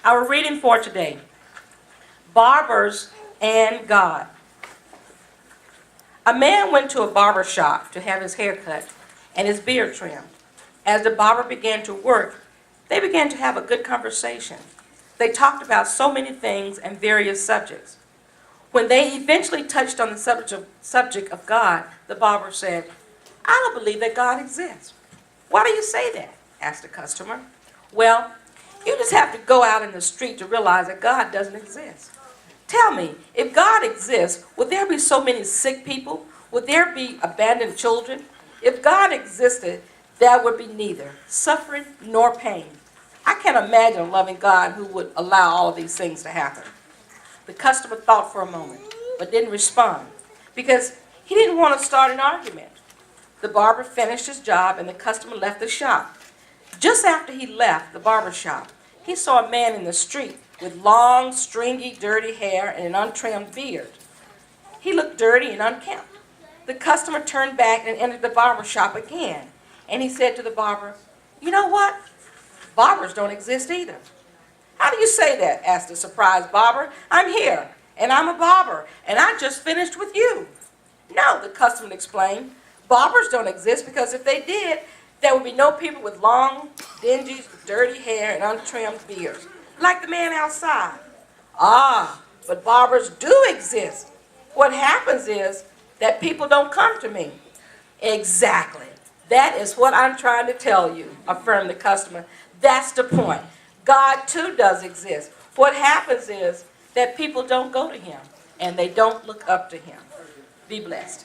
Our reading for today, Barbers and God. A man went to a barber shop to have his hair cut and his beard trimmed. As the barber began to work, they began to have a good conversation. They talked about so many things and various subjects. When they eventually touched on the subject of God, the barber said, "I don't believe that God exists." "Why do you say that?" asked the customer. "Well, you just have to go out in the street to realize that God doesn't exist. Tell me, if God exists, would there be so many sick people? Would there be abandoned children? If God existed, there would be neither suffering nor pain. I can't imagine a loving God who would allow all of these things to happen." The customer thought for a moment, but didn't respond because he didn't want to start an argument. The barber finished his job and the customer left the shop. Just after he left the barber shop, he saw a man in the street with long, stringy, dirty hair and an untrimmed beard. He looked dirty and unkempt. The customer turned back and entered the barber shop again, and he said to the barber, "You know what? Barbers don't exist either." "How do you say that?" asked the surprised barber. "I'm here, and I'm a barber, and I just finished with you." "No," the customer explained. "Barbers don't exist because if they did, there would be no people with long, dingy, dirty hair and untrimmed beards, like the man outside." "Ah, but barbers do exist. What happens is that people don't come to me." "Exactly. That is what I'm trying to tell you," affirmed the customer. "That's the point. God too does exist. What happens is that people don't go to him and they don't look up to him." Be blessed.